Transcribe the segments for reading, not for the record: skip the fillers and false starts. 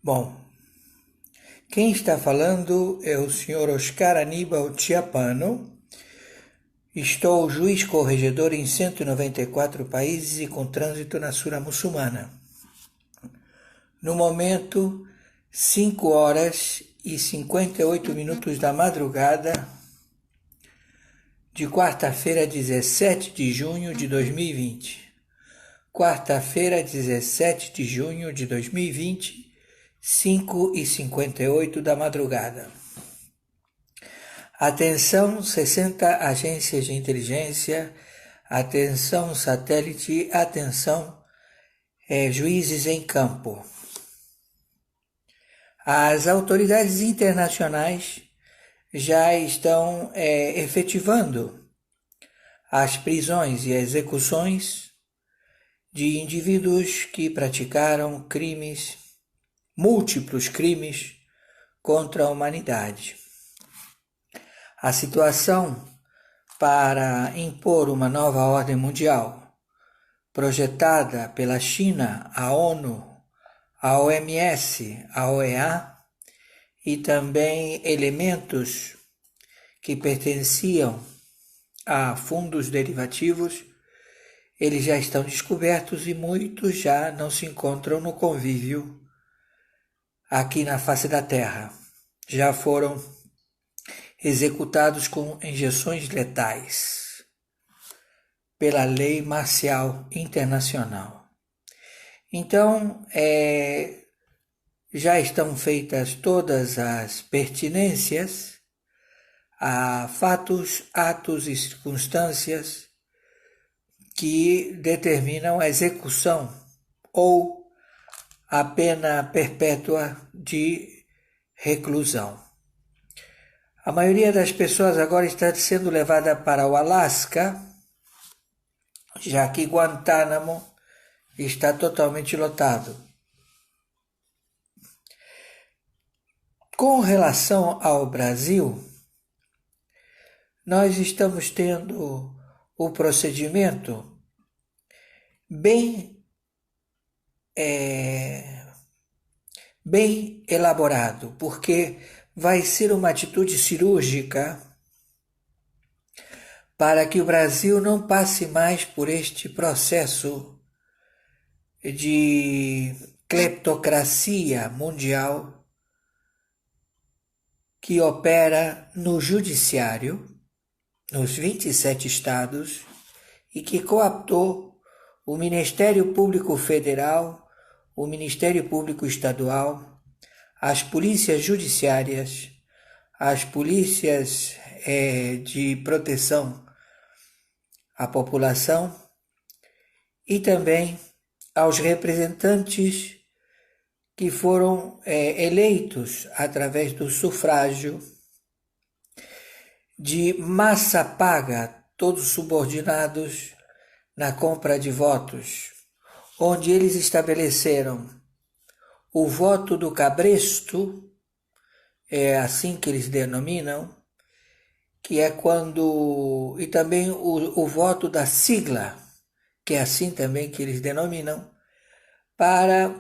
Bom, quem está falando é o senhor Oscar Aníbal Chiapano. Estou juiz corregedor em 194 países e com trânsito na Sura Muçulmana. No momento, 5 horas e 58 minutos da madrugada de quarta-feira, 17 de junho de 2020. Quarta-feira, 17 de junho de 2020, 5h58 da madrugada. Atenção 60 agências de inteligência, atenção satélite, atenção juízes em campo. As autoridades internacionais já estão efetivando as prisões e execuções de indivíduos que praticaram crimes, múltiplos crimes contra a humanidade. A situação para impor uma nova ordem mundial, projetada pela China, a ONU, a OMS, a OEA e também elementos que pertenciam a fundos derivativos, eles já estão descobertos e muitos já não se encontram no convívio aqui na face da Terra. Já foram executados com injeções letais pela lei marcial internacional. Então, já estão feitas todas as pertinências a fatos, atos e circunstâncias que determinam a execução ou a pena perpétua de reclusão. A maioria das pessoas agora está sendo levada para o Alasca, já que Guantánamo está totalmente lotado. Com relação ao Brasil, nós estamos tendo o procedimento bem elaborado, porque vai ser uma atitude cirúrgica para que o Brasil não passe mais por este processo de cleptocracia mundial que opera no judiciário, nos 27 estados, e que coaptou o Ministério Público Federal, o Ministério Público Estadual, as polícias judiciárias, as polícias de proteção à população e também aos representantes que foram eleitos através do sufrágio de massa paga, todos subordinados na compra de votos, onde eles estabeleceram o voto do cabresto, é assim que eles denominam, que é quando, e também o voto da sigla, que é assim também que eles denominam, para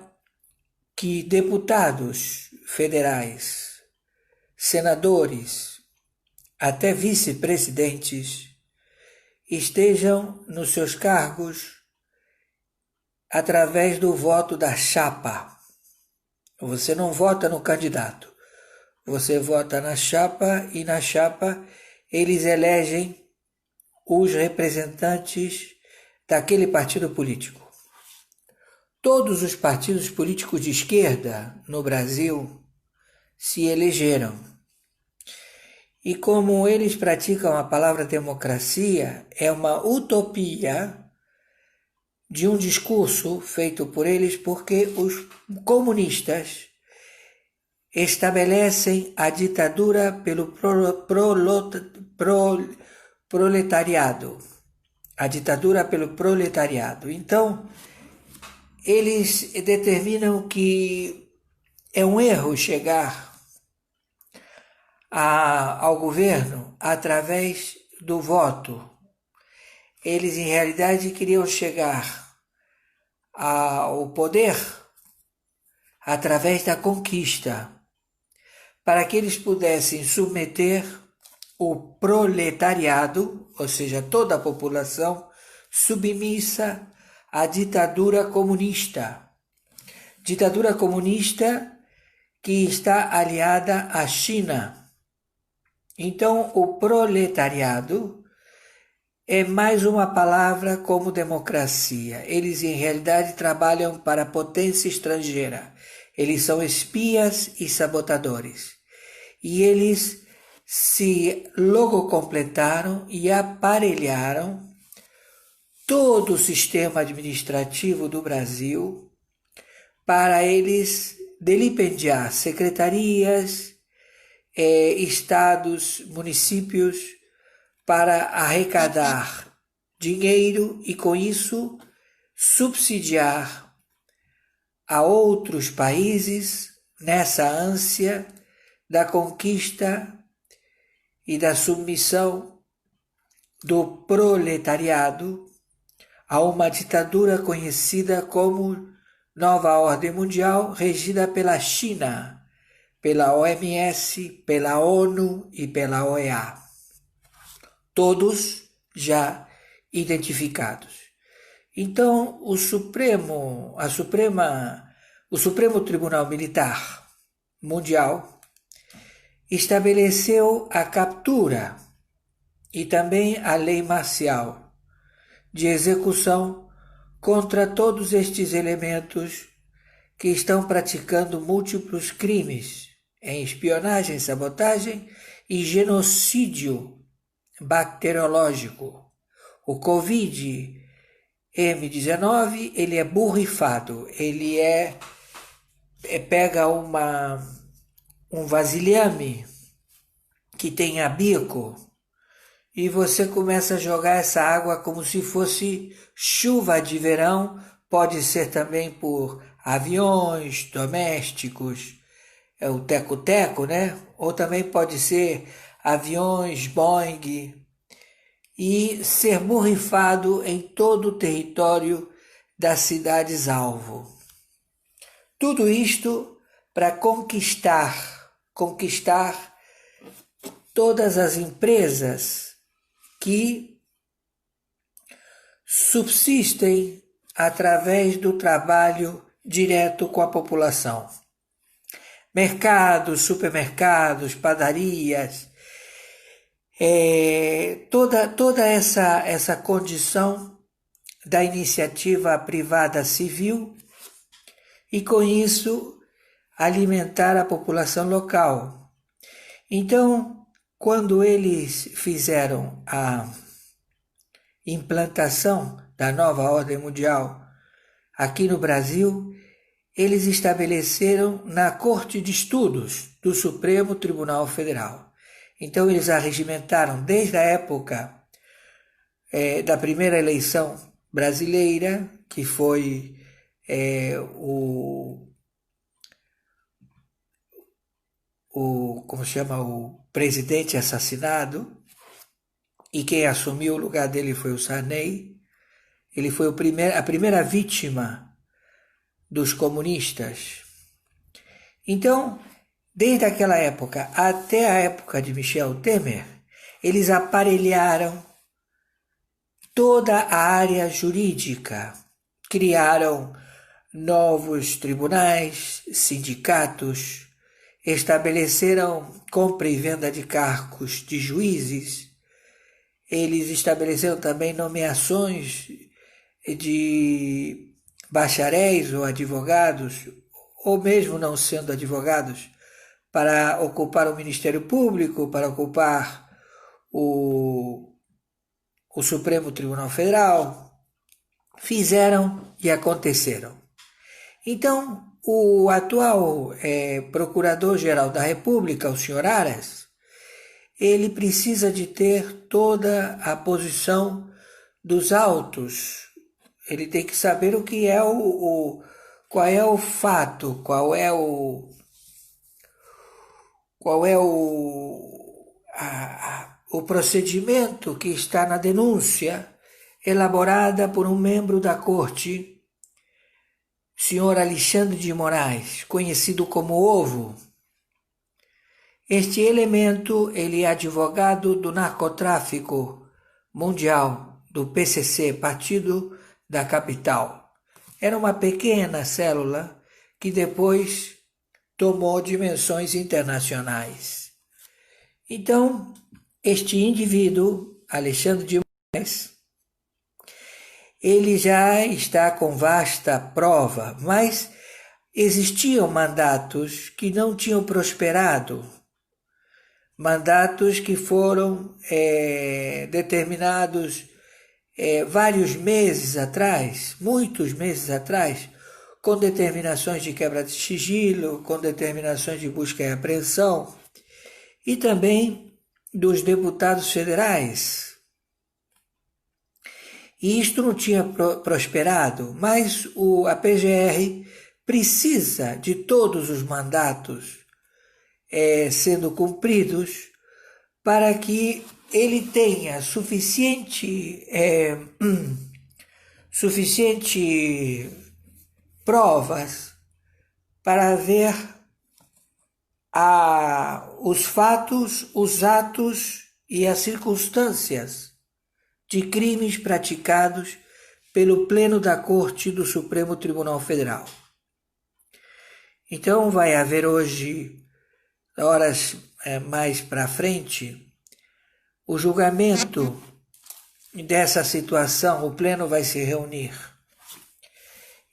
que deputados federais, senadores, até vice-presidentes estejam nos seus cargos através do voto da chapa. Você não vota no candidato, você vota na chapa e na chapa eles elegem os representantes daquele partido político. Todos os partidos políticos de esquerda no Brasil se elegeram. E como eles praticam a palavra democracia, é uma utopia de um discurso feito por eles, porque os comunistas estabelecem a ditadura pelo proletariado. A ditadura pelo proletariado. Então, eles determinam que é um erro chegar ao governo através do voto. Eles, em realidade, queriam chegar ao poder através da conquista, para que eles pudessem submeter o proletariado, ou seja, toda a população, submissa à ditadura comunista. Ditadura comunista que está aliada à China. Então, o proletariado é mais uma palavra como democracia. Eles, em realidade, trabalham para a potência estrangeira. Eles são espias e sabotadores. E eles se logocompletaram e aparelharam todo o sistema administrativo do Brasil para eles delipendiar secretarias, estados, municípios, para arrecadar dinheiro e, com isso, subsidiar a outros países nessa ânsia da conquista e da submissão do proletariado a uma ditadura conhecida como Nova Ordem Mundial, regida pela China, pela OMS, pela ONU e pela OEA. Todos já identificados. Então, o Supremo Tribunal Militar Mundial estabeleceu a captura e também a lei marcial de execução contra todos estes elementos que estão praticando múltiplos crimes em espionagem, sabotagem e genocídio bacteriológico. O Covid-19, ele é borrifado, ele pega um vasilhame que tem bico e você começa a jogar essa água como se fosse chuva de verão, pode ser também por aviões domésticos, o teco-teco, né? Ou também pode ser aviões Boeing, e ser borrifado em todo o território das cidades-alvo. Tudo isto para conquistar todas as empresas que subsistem através do trabalho direto com a população. Mercados, supermercados, padarias, toda essa condição da iniciativa privada civil e, com isso, alimentar a população local. Então, quando eles fizeram a implantação da nova ordem mundial aqui no Brasil, eles estabeleceram na Corte de Estudos do Supremo Tribunal Federal. Então, eles arregimentaram desde a época da primeira eleição brasileira, que foi o presidente assassinado, e quem assumiu o lugar dele foi o Sarney. Ele foi a primeira vítima dos comunistas. Então, desde aquela época até a época de Michel Temer, eles aparelharam toda a área jurídica, criaram novos tribunais, sindicatos, estabeleceram compra e venda de cargos de juízes, eles estabeleceram também nomeações de bacharéis ou advogados, ou mesmo não sendo advogados, para ocupar o Ministério Público, para ocupar o Supremo Tribunal Federal. Fizeram e aconteceram. Então, o atual Procurador-Geral da República, o senhor Aras, ele precisa de ter toda a posição dos autos. Ele tem que saber o que é qual é o fato, qual é o procedimento que está na denúncia elaborada por um membro da corte, senhor Alexandre de Moraes, conhecido como Ovo. Este elemento, ele é advogado do narcotráfico mundial, do PCC, Partido da Capital. Era uma pequena célula que depois tomou dimensões internacionais. Então, este indivíduo, Alexandre de Moraes, ele já está com vasta prova, mas existiam mandatos que não tinham prosperado, mandatos que foram determinados vários meses atrás, muitos meses atrás, com determinações de quebra de sigilo, com determinações de busca e apreensão, e também dos deputados federais. E isto não tinha prosperado, mas a PGR precisa de todos os mandatos sendo cumpridos para que ele tenha suficiente provas para ver os fatos, os atos e as circunstâncias de crimes praticados pelo Pleno da Corte do Supremo Tribunal Federal. Então vai haver hoje, horas mais para frente, o julgamento dessa situação. O Pleno vai se reunir.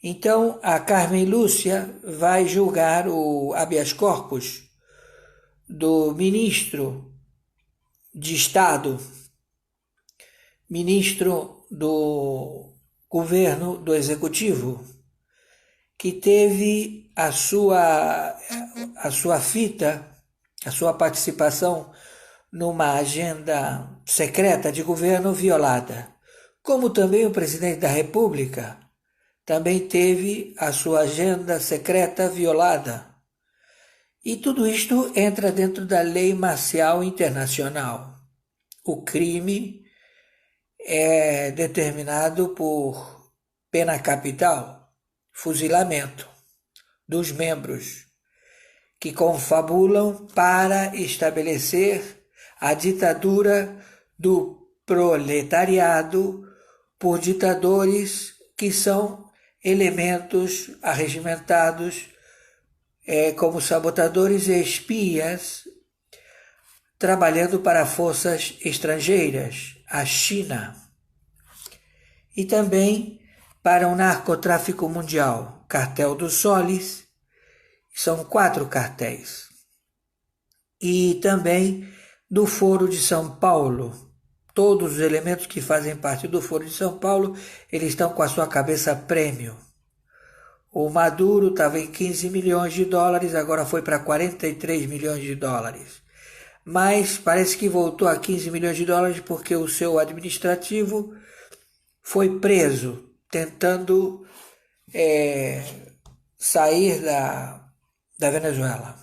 Então a Carmen Lúcia vai julgar o habeas corpus do ministro de Estado, ministro do governo do Executivo, que teve a sua participação numa agenda secreta de governo violada, como também o presidente da República também teve a sua agenda secreta violada. E tudo isto entra dentro da lei marcial internacional. O crime é determinado por pena capital, fuzilamento dos membros que confabulam para estabelecer a ditadura do proletariado por ditadores que são elementos arregimentados como sabotadores e espias, trabalhando para forças estrangeiras, a China, e também para o narcotráfico mundial, Cartel dos Soles, são 4 cartéis, e também do Foro de São Paulo. Todos os elementos que fazem parte do Foro de São Paulo, eles estão com a sua cabeça prêmio. O Maduro estava em 15 milhões de dólares, agora foi para 43 milhões de dólares. Mas parece que voltou a 15 milhões de dólares porque o seu administrativo foi preso, tentando sair da Venezuela.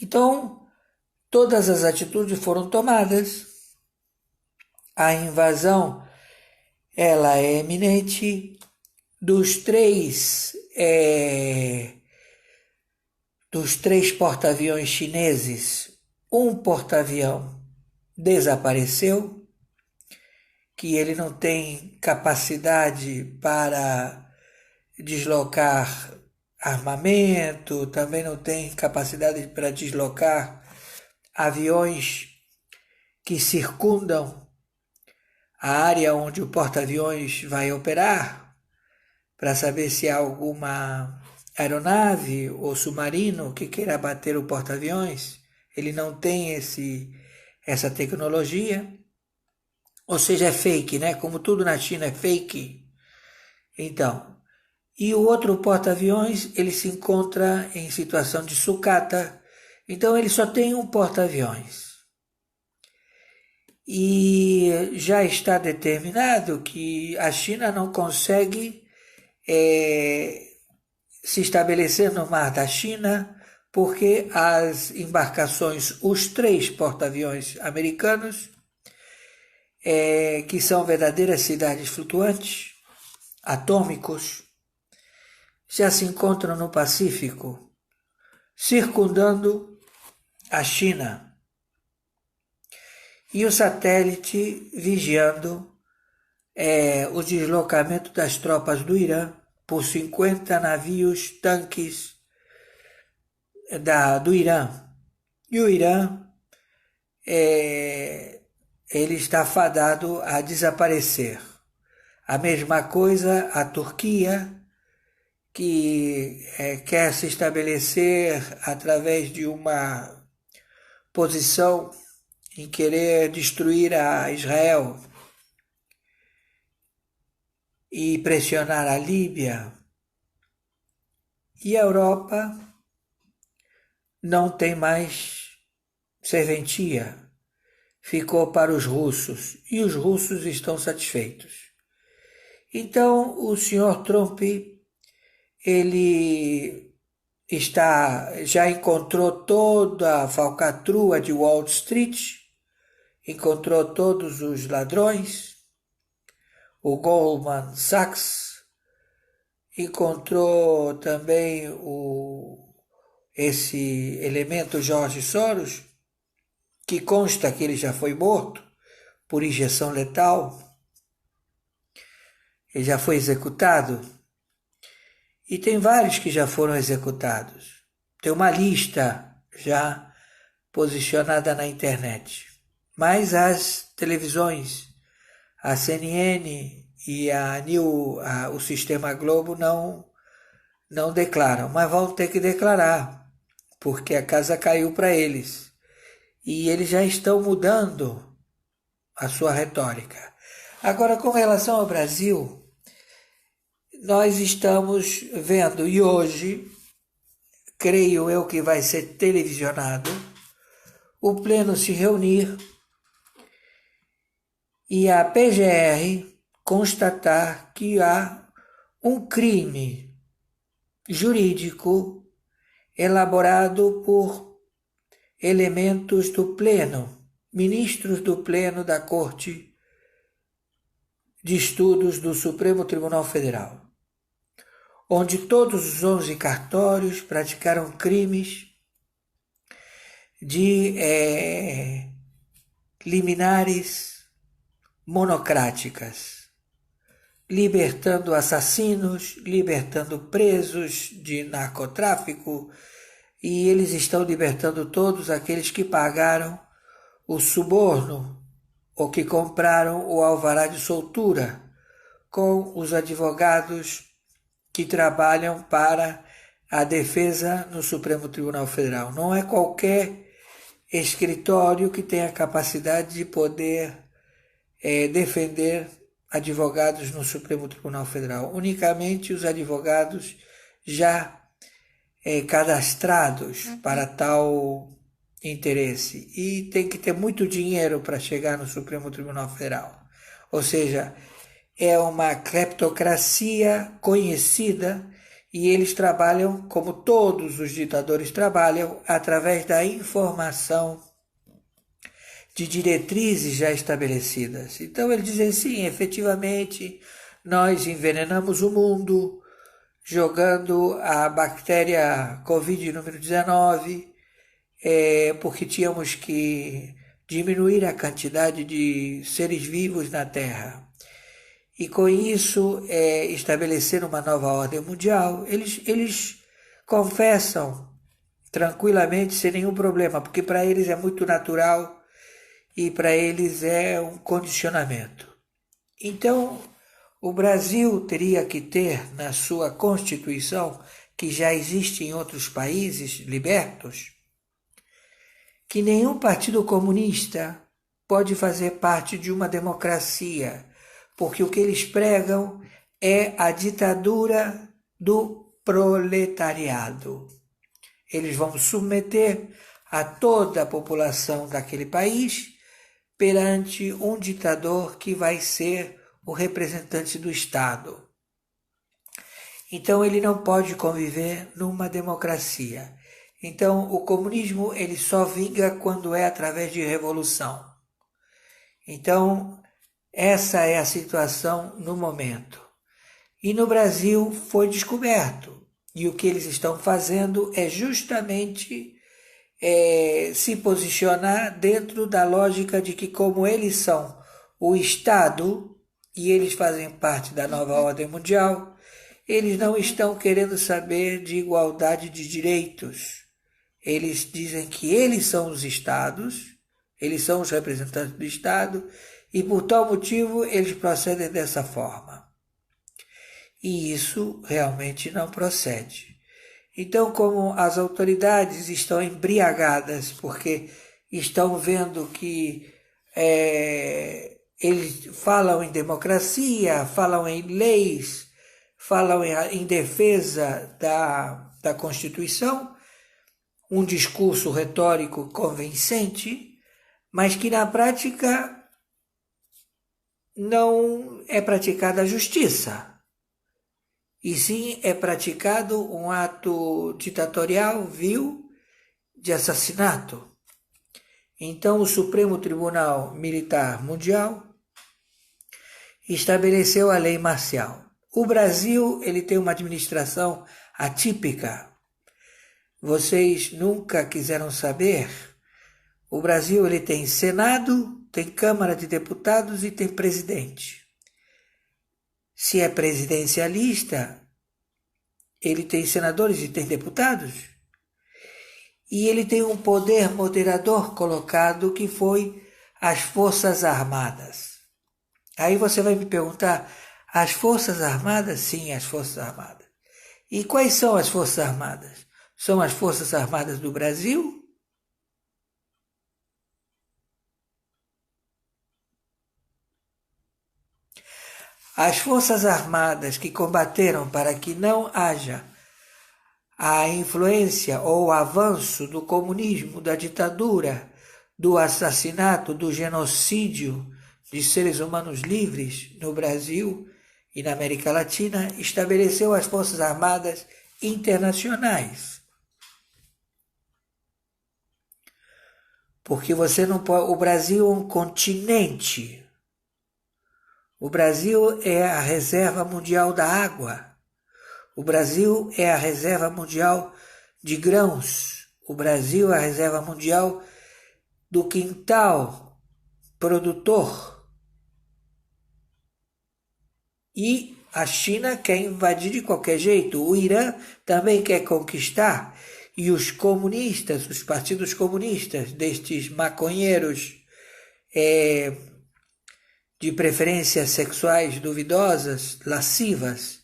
Então, todas as atitudes foram tomadas. A invasão, ela é iminente. Dos três porta-aviões chineses, um porta-avião desapareceu, que ele não tem capacidade para deslocar armamento, também não tem capacidade para deslocar aviões que circundam a área onde o porta-aviões vai operar, para saber se há alguma aeronave ou submarino que queira abater o porta-aviões. Ele não tem essa tecnologia, ou seja, é fake, né? Como tudo na China é fake. Então, e o outro porta-aviões, ele se encontra em situação de sucata, então ele só tem um porta-aviões. E já está determinado que a China não consegue se estabelecer no mar da China, porque as embarcações, os 3 porta-aviões americanos, que são verdadeiras cidades flutuantes, atômicos, já se encontram no Pacífico, circundando a China. E o satélite vigiando o deslocamento das tropas do Irã por 50 navios tanques do Irã. E o Irã ele está fadado a desaparecer. A mesma coisa a Turquia, que quer se estabelecer através de uma posição em querer destruir a Israel e pressionar a Líbia. E a Europa não tem mais serventia, ficou para os russos, e os russos estão satisfeitos. Então o senhor Trump, ele já encontrou toda a falcatrua de Wall Street, encontrou todos os ladrões, o Goldman Sachs, encontrou também esse elemento George Soros, que consta que ele já foi morto por injeção letal, ele já foi executado, e tem vários que já foram executados. Tem uma lista já posicionada na internet. Mas as televisões, a CNN e o Sistema Globo não declaram, mas vão ter que declarar, porque a casa caiu para eles. E eles já estão mudando a sua retórica. Agora, com relação ao Brasil, nós estamos vendo, e hoje, creio eu que vai ser televisionado, o Pleno se reunir e a PGR constatar que há um crime jurídico elaborado por elementos do Pleno, ministros do Pleno da Corte de Estudos do Supremo Tribunal Federal, onde todos os 11 cartórios praticaram crimes de liminares monocráticas, libertando assassinos, libertando presos de narcotráfico, e eles estão libertando todos aqueles que pagaram o suborno ou que compraram o alvará de soltura com os advogados que trabalham para a defesa no Supremo Tribunal Federal. Não é qualquer escritório que tenha a capacidade de poder defender advogados no Supremo Tribunal Federal. Unicamente os advogados já cadastrados para tal interesse. E tem que ter muito dinheiro para chegar no Supremo Tribunal Federal. Ou seja, é uma cleptocracia conhecida, e eles trabalham, como todos os ditadores trabalham, através da informação de diretrizes já estabelecidas. Então eles dizem, sim, efetivamente, nós envenenamos o mundo jogando a bactéria Covid número 19, porque tínhamos que diminuir a quantidade de seres vivos na Terra. E com isso estabelecer uma nova ordem mundial. Eles confessam tranquilamente, sem nenhum problema, porque para eles é muito natural e para eles é um condicionamento. Então, o Brasil teria que ter na sua Constituição, que já existe em outros países libertos, que nenhum partido comunista pode fazer parte de uma democracia, porque o que eles pregam é a ditadura do proletariado. Eles vão submeter a toda a população daquele país perante um ditador que vai ser o representante do Estado. Então ele não pode conviver numa democracia. Então o comunismo ele só vinga quando é através de revolução. Então essa é a situação no momento. E no Brasil foi descoberto E o que eles estão fazendo é justamente se posicionar dentro da lógica de que, como eles são o Estado e eles fazem parte da nova ordem mundial, eles não estão querendo saber de igualdade de direitos. Eles dizem que eles são os Estados, eles são os representantes do Estado, e por tal motivo eles procedem dessa forma. E isso realmente não procede. Então, como as autoridades estão embriagadas porque estão vendo que eles falam em democracia, falam em leis, falam em defesa da Constituição, um discurso retórico convincente, mas que na prática não é praticada a justiça. E sim é praticado um ato ditatorial, vil, de assassinato. Então o Supremo Tribunal Militar Mundial estabeleceu a lei marcial. O Brasil, ele tem uma administração atípica. Vocês nunca quiseram saber? O Brasil, ele tem Senado, tem Câmara de Deputados e tem presidente. Se é presidencialista, ele tem senadores e tem deputados. E ele tem um poder moderador colocado que foi as Forças Armadas. Aí você vai me perguntar, as Forças Armadas? Sim, as Forças Armadas. E quais são as Forças Armadas? São as Forças Armadas do Brasil? As Forças Armadas que combateram para que não haja a influência ou o avanço do comunismo, da ditadura, do assassinato, do genocídio de seres humanos livres no Brasil e na América Latina, estabeleceu as Forças Armadas internacionais. Porque você não pode. O Brasil é um continente. O Brasil é a reserva mundial da água. O Brasil é a reserva mundial de grãos. O Brasil é a reserva mundial do quintal produtor. E a China quer invadir de qualquer jeito. O Irã também quer conquistar. E os comunistas, os partidos comunistas, destes maconheiros, de preferências sexuais duvidosas, lascivas,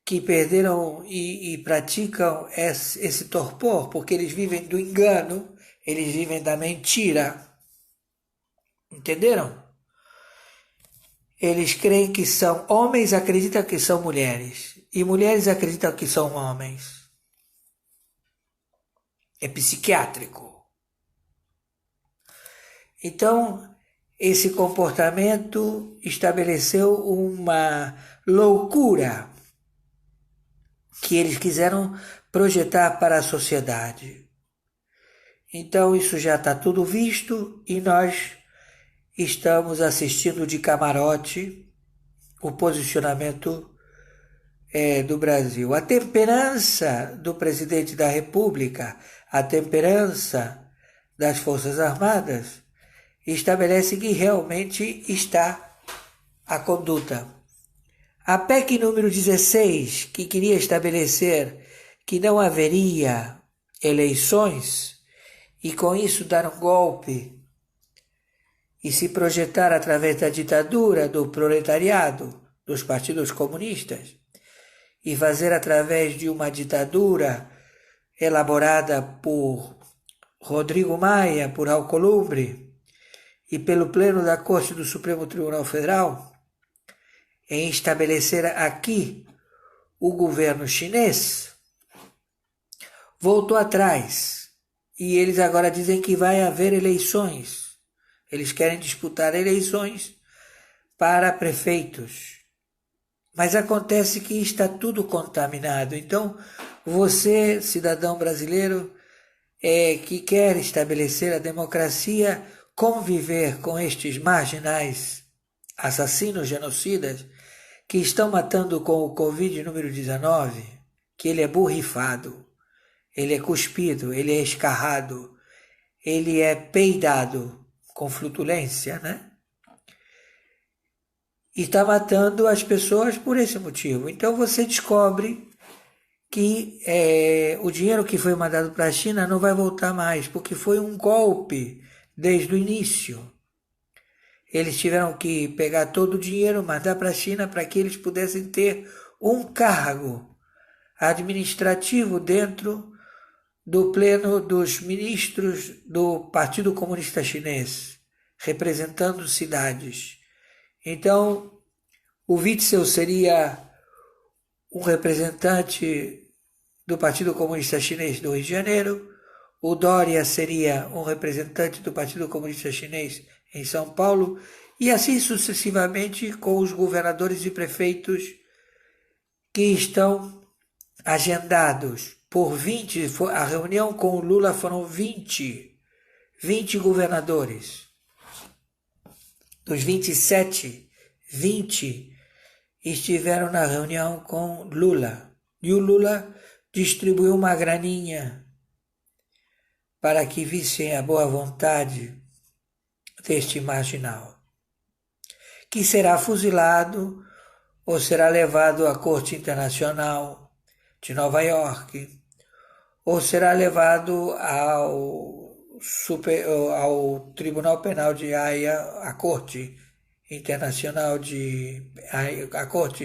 que perderam e praticam esse torpor, porque eles vivem do engano, eles vivem da mentira. Entenderam? Eles creem que são homens, acreditam que são mulheres, e mulheres acreditam que são homens. É psiquiátrico. Então, esse comportamento estabeleceu uma loucura que eles quiseram projetar para a sociedade. Então isso já está tudo visto e nós estamos assistindo de camarote o posicionamento do Brasil. A temperança do presidente da República, a temperança das Forças Armadas, estabelece que realmente está a conduta. A PEC número 16, que queria estabelecer que não haveria eleições e com isso dar um golpe e se projetar através da ditadura do proletariado, dos partidos comunistas, e fazer através de uma ditadura elaborada por Rodrigo Maia, por Alcolumbre, e pelo Pleno da Corte do Supremo Tribunal Federal, em estabelecer aqui o governo chinês, voltou atrás. E eles agora dizem que vai haver eleições. Eles querem disputar eleições para prefeitos. Mas acontece que está tudo contaminado. Então, você, cidadão brasileiro, que quer estabelecer a democracia, conviver com estes marginais, assassinos, genocidas, que estão matando com o Covid número 19, que ele é borrifado, ele é cuspido, ele é escarrado, ele é peidado com flutuência, né? E está matando as pessoas por esse motivo. Então você descobre que o dinheiro que foi mandado para a China não vai voltar mais, porque foi um golpe desde o início. Eles tiveram que pegar todo o dinheiro, mandar para a China para que eles pudessem ter um cargo administrativo dentro do pleno dos ministros do Partido Comunista Chinês, representando cidades. Então, o Witzel seria um representante do Partido Comunista Chinês do Rio de Janeiro, o Dória seria um representante do Partido Comunista Chinês em São Paulo, e assim sucessivamente com os governadores e prefeitos que estão agendados por 20, a reunião com o Lula foram 20 governadores. Dos 27, 20 estiveram na reunião com Lula. E o Lula distribuiu uma graninha para que vissem a boa vontade deste marginal, que será fuzilado ou será levado à Corte Internacional de Nova York, ou será levado ao Tribunal Penal de Haia, a Corte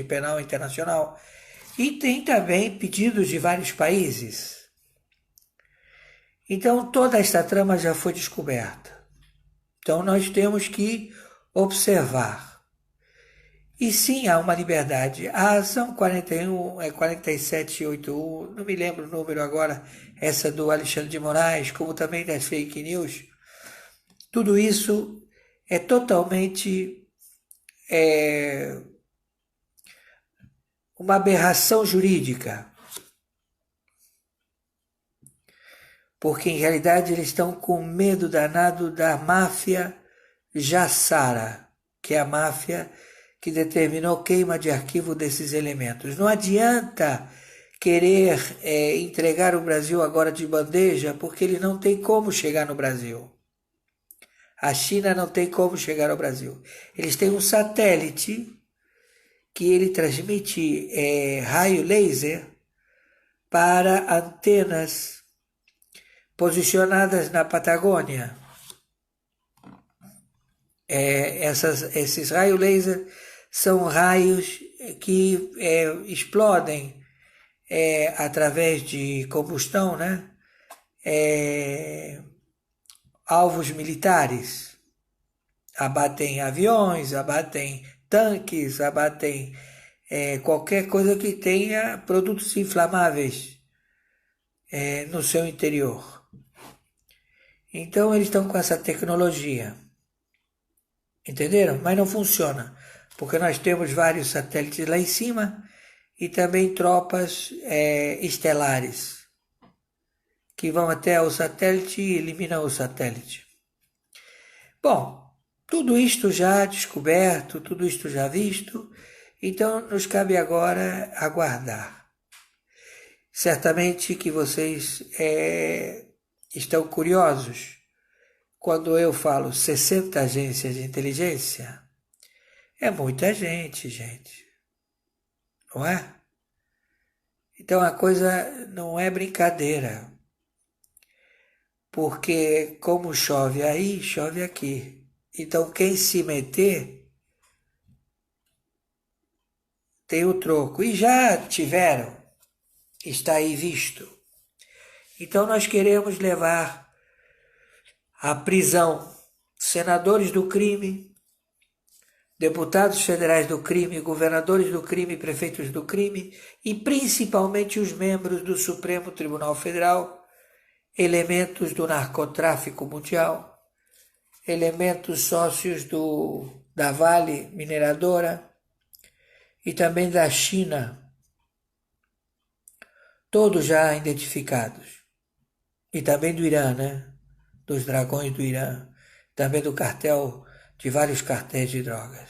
Penal Internacional, e tem também pedidos de vários países. Então toda esta trama já foi descoberta. Então nós temos que observar. E sim, há uma liberdade. A ação 4781, não me lembro o número agora, essa do Alexandre de Moraes, como também das fake news, tudo isso é totalmente uma aberração jurídica. Porque em realidade eles estão com medo danado da máfia Jassara, que é a máfia que determinou queima de arquivo desses elementos. Não adianta querer entregar o Brasil agora de bandeja, porque ele não tem como chegar no Brasil. A China não tem como chegar ao Brasil. Eles têm um satélite que ele transmite raio laser para antenas posicionadas na Patagônia. Esses raios laser são raios que explodem através de combustão, né? Alvos militares, abatem aviões, abatem tanques, abatem qualquer coisa que tenha produtos inflamáveis no seu interior. Então eles estão com essa tecnologia, entenderam? Mas não funciona, porque nós temos vários satélites lá em cima e também tropas estelares que vão até o satélite e eliminam o satélite. Bom, tudo isto já descoberto, tudo isto já visto, então nos cabe agora aguardar. Certamente que vocês estão curiosos quando eu falo 60 agências de inteligência. É muita gente, não é? Então a coisa não é brincadeira. Porque como chove aí, chove aqui. Então quem se meter tem o troco. E já tiveram, está aí visto. Então nós queremos levar à prisão senadores do crime, deputados federais do crime, governadores do crime, prefeitos do crime e principalmente os membros do Supremo Tribunal Federal, elementos do narcotráfico mundial, elementos sócios da Vale Mineradora e também da China, todos já identificados. E também do Irã, né? Dos dragões do Irã, também do cartel, de vários cartéis de drogas.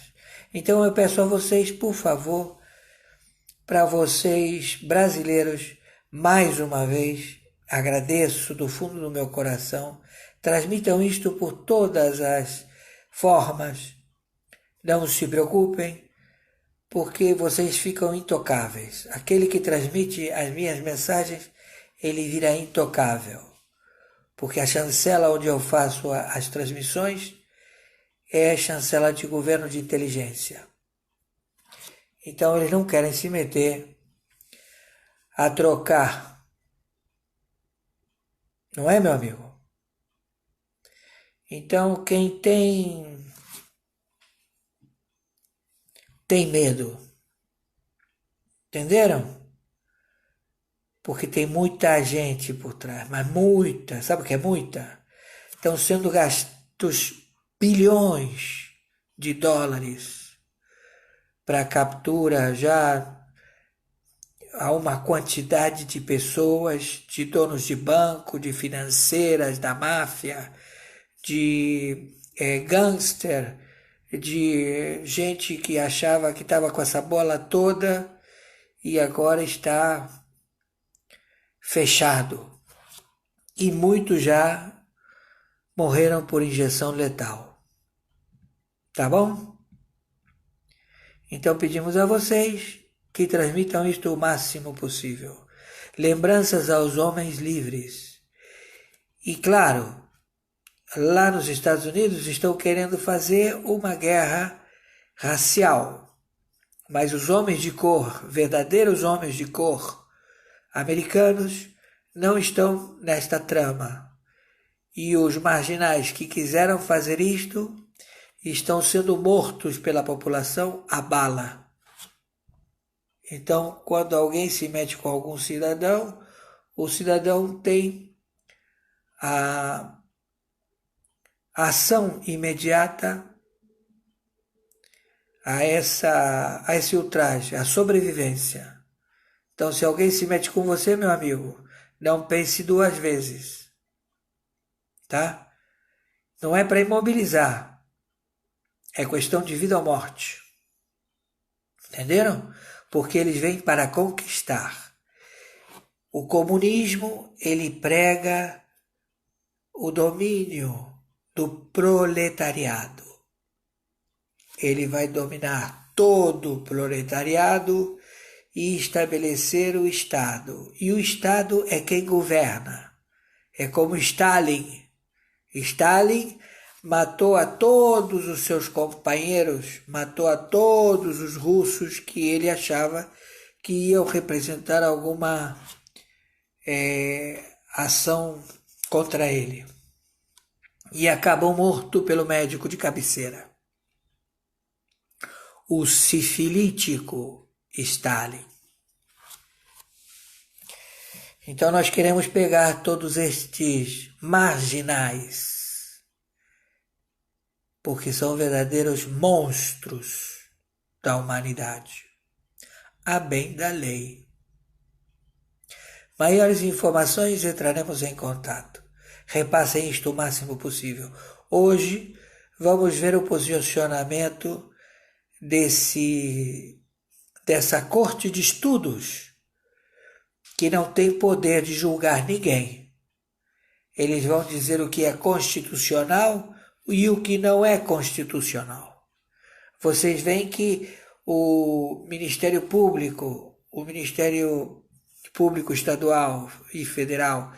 Então eu peço a vocês, por favor, para vocês brasileiros, Mais uma vez, agradeço do fundo do meu coração. Transmitam isto por todas as formas. Não se preocupem, porque vocês ficam intocáveis. Aquele que transmite as minhas mensagens, ele vira intocável. Porque a chancela onde eu faço as transmissões é a chancela de governo de inteligência. Então eles não querem se meter a trocar. Não é, meu amigo? Então quem tem medo. Entenderam? Porque tem muita gente por trás, mas muita, sabe o que é muita? Estão sendo gastos bilhões de dólares para captura já a uma quantidade de pessoas, de donos de banco, de financeiras, da máfia, de gangster, de gente que achava que estava com essa bola toda e agora está fechado. E muitos já morreram por injeção letal. Tá bom? Então pedimos a vocês que transmitam isto o máximo possível. Lembranças aos homens livres. E claro, lá nos Estados Unidos estão querendo fazer uma guerra racial. Mas os homens de cor, verdadeiros homens de cor, americanos, não estão nesta trama. E os marginais que quiseram fazer isto estão sendo mortos pela população a bala. Então, quando alguém se mete com algum cidadão, o cidadão tem a ação imediata a esse ultraje, a sobrevivência. Então, se alguém se mete com você, meu amigo, não pense duas vezes, tá? Não é para imobilizar, é questão de vida ou morte. Entenderam? Porque eles vêm para conquistar. O comunismo, ele prega o domínio do proletariado. Ele vai dominar todo o proletariado e estabelecer o Estado. E o Estado é quem governa. É como Stalin. Stalin matou a todos os seus companheiros, matou a todos os russos que ele achava que iam representar alguma ação contra ele. E acabou morto pelo médico de cabeceira. O sifilítico Stalin. Então nós queremos pegar todos estes marginais, porque são verdadeiros monstros da humanidade, a bem da lei. Maiores informações entraremos em contato. Repassem isto o máximo possível. Hoje vamos ver o posicionamento dessa corte de estudos que não tem poder de julgar ninguém. Eles vão dizer o que é constitucional e o que não é constitucional. Vocês veem que o Ministério Público Estadual e Federal,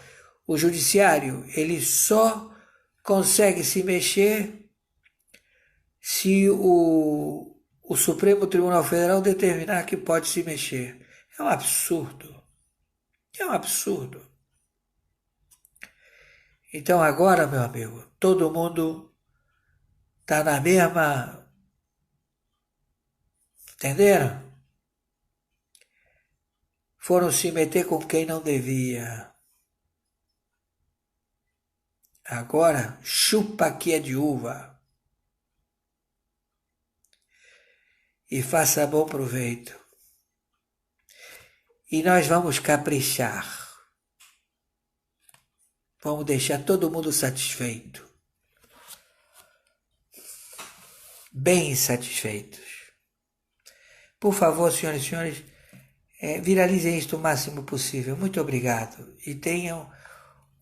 o Judiciário, ele só consegue se mexer se o Supremo Tribunal Federal determinar que pode se mexer. É um absurdo. É um absurdo. Então agora, meu amigo, todo mundo está na mesma... Entenderam? Foram se meter com quem não devia. Agora, chupa que é de uva. E faça bom proveito. E nós vamos caprichar. Vamos deixar todo mundo satisfeito. Bem satisfeitos. Por favor, senhoras e senhores, Viralizem isto o máximo possível. Muito obrigado. E tenham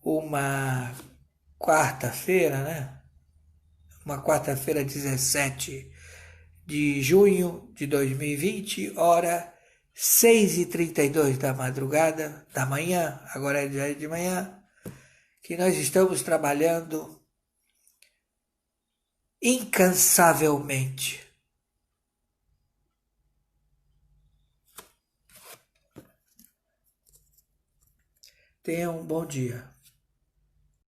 uma quarta-feira, né? Uma quarta-feira 17 de junho de 2020, hora 6h32 da madrugada, da manhã, agora é dia de manhã, que nós estamos trabalhando incansavelmente. Tenham um bom dia.